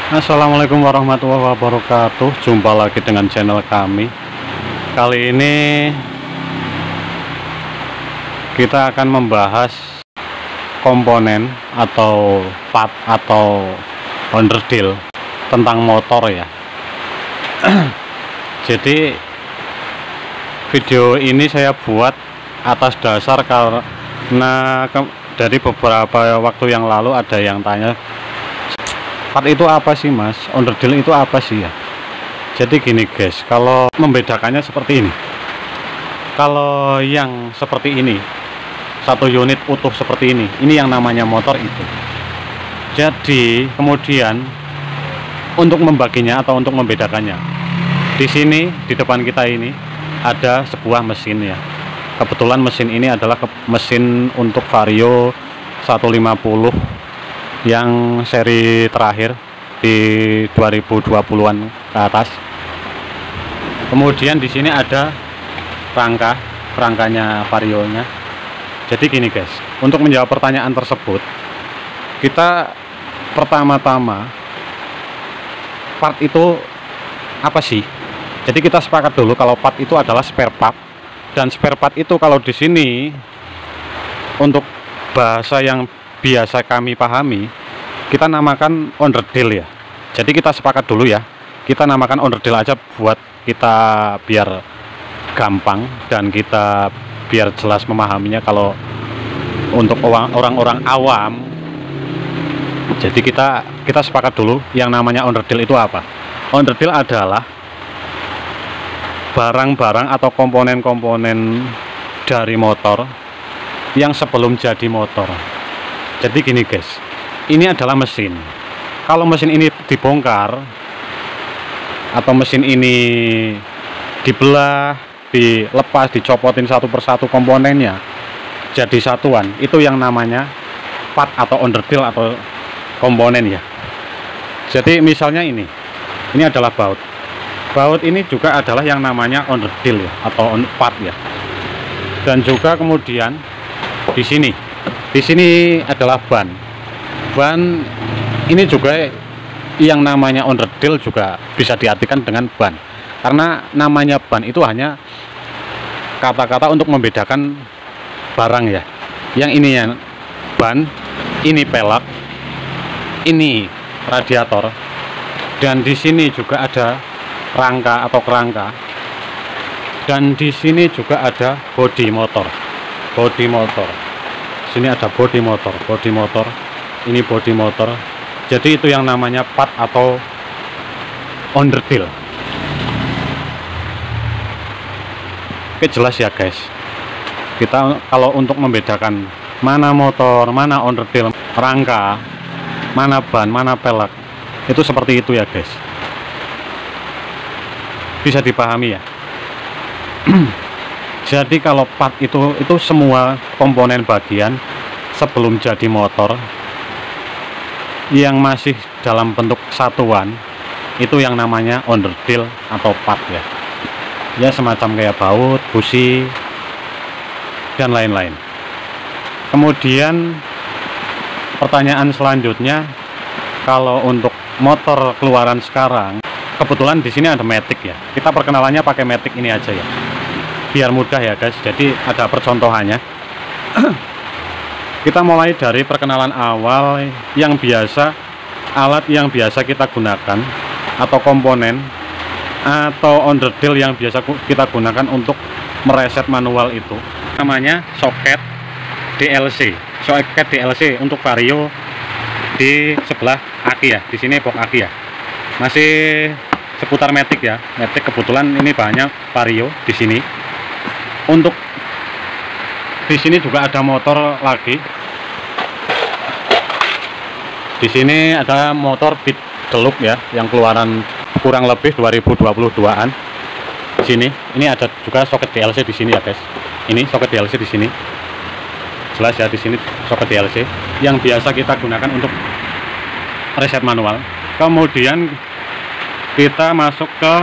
Assalamualaikum warahmatullahi wabarakatuh. Jumpa lagi dengan channel kami. Kali ini kita akan membahas komponen atau part atau onderdil tentang motor ya. Jadi video ini saya buat atas dasar karena dari beberapa waktu yang lalu ada yang tanya, part itu apa sih mas, onderdil itu apa sih ya. Jadi gini guys, kalau membedakannya seperti ini. Kalau yang seperti ini, satu unit utuh seperti ini yang namanya motor itu. Jadi kemudian untuk membaginya atau untuk membedakannya, di sini di depan kita ini ada sebuah mesin ya. Kebetulan mesin ini adalah mesin untuk Vario 150 yang seri terakhir di 2020-an ke atas. Kemudian di sini ada rangkanya Vario-nya. Jadi gini guys, untuk menjawab pertanyaan tersebut, kita pertama-tama part itu apa sih? Jadi kita sepakat dulu kalau part itu adalah spare part, dan spare part itu kalau di sini untuk bahasa yang biasa kami pahami, kita namakan onderdil ya. Jadi kita sepakat dulu ya, kita namakan onderdil aja buat kita biar gampang dan kita biar jelas memahaminya. Kalau untuk orang-orang awam, jadi kita sepakat dulu yang namanya onderdil itu apa. Onderdil adalah barang-barang atau komponen-komponen dari motor yang sebelum jadi motor. Jadi gini guys, ini adalah mesin. Kalau mesin ini dibongkar atau mesin ini dibelah, dilepas, dicopotin satu persatu komponennya jadi satuan, itu yang namanya part atau onderdil atau komponen ya. Jadi misalnya ini adalah baut. Baut ini juga adalah yang namanya onderdil ya, atau part ya. Dan juga kemudian di sini adalah ban. Ban ini juga yang namanya onderdil juga bisa diartikan dengan ban. Karena namanya ban itu hanya kata-kata untuk membedakan barang ya. Yang ini ya ban, ini pelek, ini radiator, dan di sini juga ada rangka atau kerangka, dan di sini juga ada bodi motor. Sini ada bodi motor, ini bodi motor. Jadi itu yang namanya part atau onderdil. Oke, jelas ya guys. Kita kalau untuk membedakan mana motor, mana onderdil, rangka, mana ban, mana pelek, itu seperti itu ya guys. Bisa dipahami ya. Jadi kalau part itu semua komponen bagian sebelum jadi motor yang masih dalam bentuk satuan, itu yang namanya onderdil atau part ya. Ya semacam kayak baut, busi, dan lain-lain. Kemudian pertanyaan selanjutnya, kalau untuk motor keluaran sekarang, kebetulan di sini ada matic ya. Kita perkenalannya pakai matic ini aja ya, biar mudah ya guys. Jadi ada percontohannya. Kita mulai dari perkenalan awal yang biasa, alat yang biasa kita gunakan atau komponen atau onderdil yang biasa kita gunakan untuk mereset manual itu namanya soket DLC. Soket DLC untuk Vario di sebelah aki ya, di sini box aki ya. Masih seputar matic ya. Matic kebetulan ini banyak Vario di sini. Untuk di sini juga ada motor lagi. Di sini ada motor Beat Deluxe ya, yang keluaran kurang lebih 2022-an. Di sini, ini ada juga soket DLC di sini ya guys. Ini soket DLC di sini. Jelas ya, di sini soket DLC yang biasa kita gunakan untuk reset manual. Kemudian kita masuk ke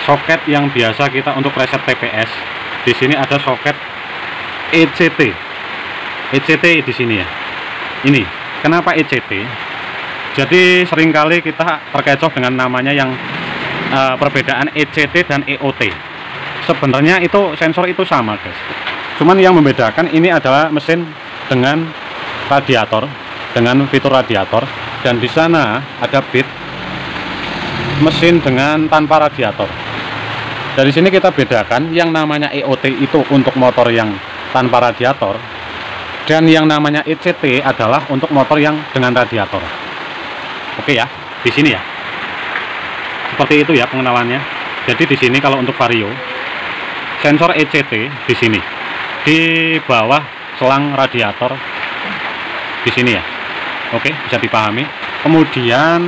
soket yang biasa kita untuk reset TPS. Di sini ada soket ECT di sini ya. Ini kenapa ECT? Jadi seringkali kita terkecoh dengan namanya yang perbedaan ECT dan EOT. Sebenarnya itu sensor itu sama guys, cuman yang membedakan ini adalah mesin dengan radiator, dengan fitur radiator, dan di sana ada bit mesin dengan tanpa radiator. Dari sini kita bedakan yang namanya EOT itu untuk motor yang tanpa radiator, dan yang namanya ECT adalah untuk motor yang dengan radiator. Oke ya, di sini ya. Seperti itu ya pengenalannya. Jadi di sini kalau untuk vario, sensor ECT di sini, di bawah selang radiator di sini ya. Oke, bisa dipahami. Kemudian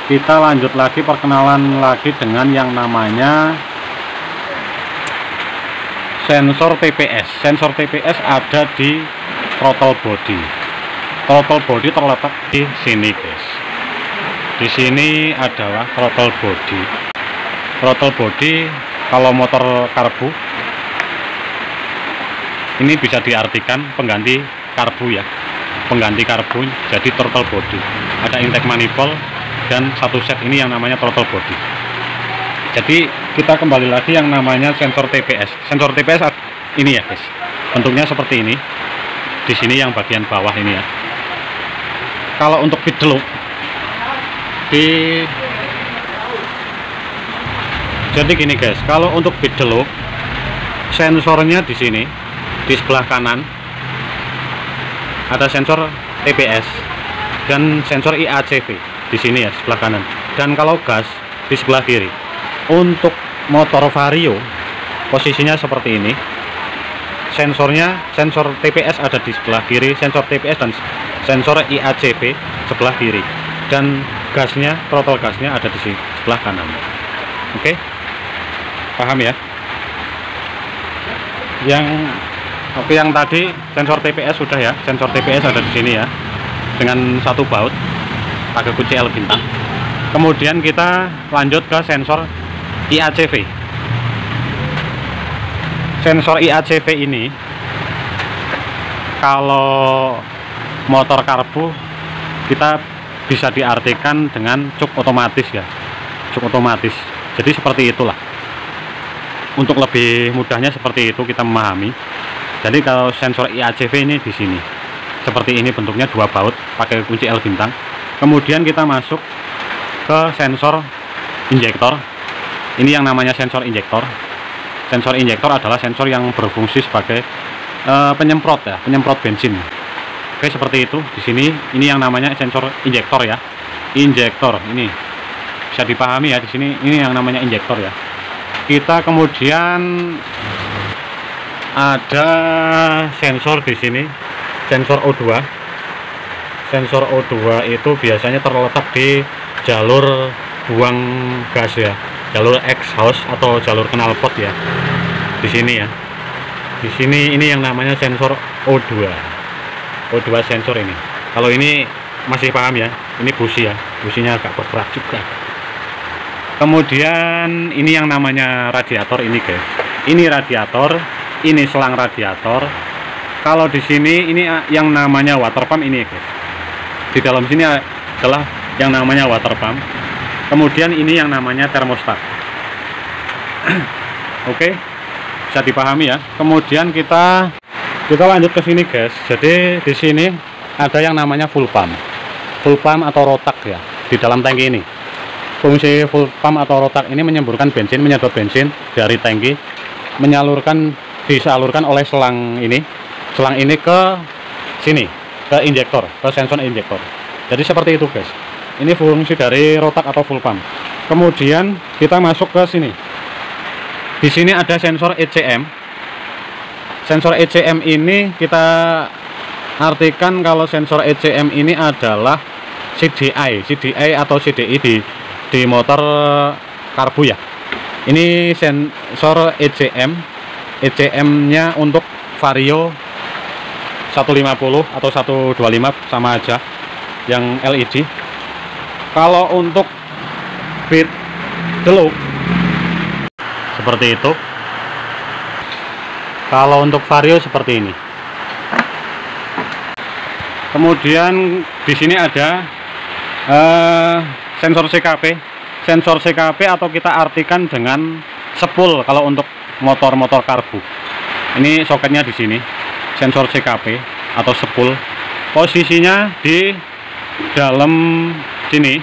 kita lanjut lagi, perkenalan lagi dengan yang namanya sensor TPS. Sensor TPS ada di throttle body. Throttle body terletak di sini guys. Di sini adalah throttle body. Throttle body kalau motor karbu ini bisa diartikan pengganti karbu ya, pengganti karbu, jadi throttle body. Ada intake manifold dan satu set ini yang namanya throttle body. Jadi kita kembali lagi yang namanya sensor TPS. Sensor TPS ini ya guys, bentuknya seperti ini. Di sini yang bagian bawah ini ya. Kalau untuk feed loop jadi gini guys, kalau untuk feed loop sensornya di sini di sebelah kanan ada sensor TPS dan sensor IACV di sini ya sebelah kanan, dan kalau gas di sebelah kiri. Untuk motor vario posisinya seperti ini, sensornya, sensor TPS ada di sebelah kiri, sensor TPS dan sensor IACV sebelah kiri, dan gasnya, throttle gasnya ada di sebelah kanan. Oke, paham ya? Yang tadi sensor TPS sudah ya, sensor TPS ada di sini ya, dengan satu baut pakai kunci L bintang. Kemudian kita lanjut ke sensor IACV. Sensor IACV ini kalau motor karbu kita bisa diartikan dengan cuk otomatis ya, cuk otomatis. Jadi seperti itulah. Untuk lebih mudahnya seperti itu kita memahami. Jadi kalau sensor IACV ini di sini seperti ini bentuknya, dua baut pakai kunci L bintang. Kemudian kita masuk ke sensor injektor. Ini yang namanya sensor injektor. Sensor injektor adalah sensor yang berfungsi sebagai penyemprot ya, penyemprot bensin. Oke, seperti itu. Di sini ini yang namanya sensor injektor ya. Injektor ini bisa dipahami ya, di sini ini yang namanya injektor ya. Kita kemudian ada sensor di sini, sensor O2. Sensor O2 itu biasanya terletak di jalur buang gas ya, jalur exhaust atau jalur knalpot ya. Di sini ya. Di sini ini yang namanya sensor O2. O2 sensor ini. Kalau ini masih paham ya, ini busi ya, businya agak bergerak juga. Kemudian ini yang namanya radiator ini guys. Ini radiator, ini selang radiator. Kalau di sini ini yang namanya water pump ini guys. Di dalam sini adalah yang namanya water pump. Kemudian ini yang namanya termostat. Oke, bisa dipahami ya. Kemudian kita lanjut ke sini guys. Jadi di sini ada yang namanya full pump atau rotak ya di dalam tangki ini. Fungsi full pump atau rotak ini menyemburkan bensin, menyedot bensin dari tangki, disalurkan oleh selang ini ke sini, ke injektor, ke sensor injektor. Jadi seperti itu guys. Ini fungsi dari rotak atau full pump. Kemudian kita masuk ke sini. Di sini ada sensor ECM. Sensor ECM ini kita artikan kalau sensor ECM ini adalah CDI atau CDI di motor karbu ya. Ini sensor ECM-nya untuk vario 150 atau 125 sama aja yang LED. Kalau untuk feed loop seperti itu. Kalau untuk vario seperti ini. Kemudian di sini ada Sensor CKP. Sensor CKP atau kita artikan dengan spool kalau untuk motor-motor karbu. Ini soketnya di sini. Sensor CKP atau spool. Posisinya di dalam sini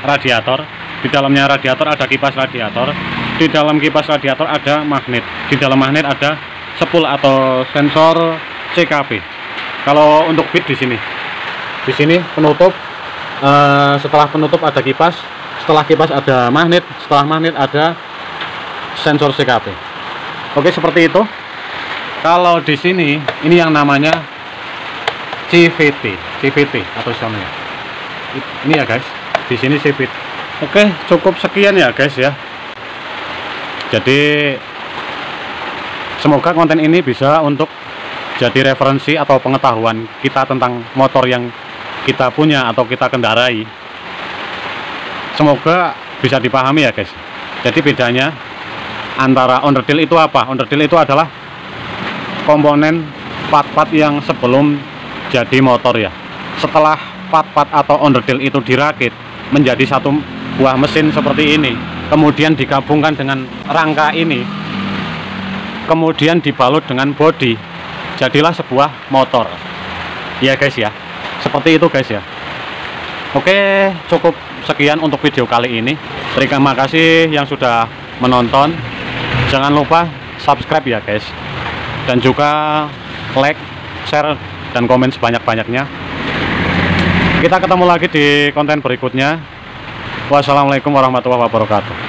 radiator. Di dalamnya radiator ada kipas radiator. Di dalam kipas radiator ada magnet. Di dalam magnet ada spool atau sensor CKP. Kalau untuk bit di sini. Di sini penutup. Setelah penutup ada kipas. Setelah kipas ada magnet. Setelah magnet ada sensor CKP. Oke, seperti itu. Kalau di sini ini yang namanya CVT atau soundnya. Ini ya guys. Di sini CVT. Oke, cukup sekian ya guys ya. Jadi semoga konten ini bisa untuk jadi referensi atau pengetahuan kita tentang motor yang kita punya atau kita kendarai. Semoga bisa dipahami ya guys. Jadi bedanya antara onderdil itu apa? Onderdil itu adalah komponen part-part yang sebelum jadi motor ya. Setelah part-part atau onderdil itu dirakit menjadi satu buah mesin seperti ini, kemudian digabungkan dengan rangka ini, kemudian dibalut dengan bodi, jadilah sebuah motor ya guys ya. Seperti itu guys ya. Oke, cukup sekian untuk video kali ini. Terima kasih yang sudah menonton. Jangan lupa subscribe ya guys, dan juga like, share, dan komen sebanyak-banyaknya. Kita ketemu lagi di konten berikutnya. Wassalamualaikum warahmatullahi wabarakatuh.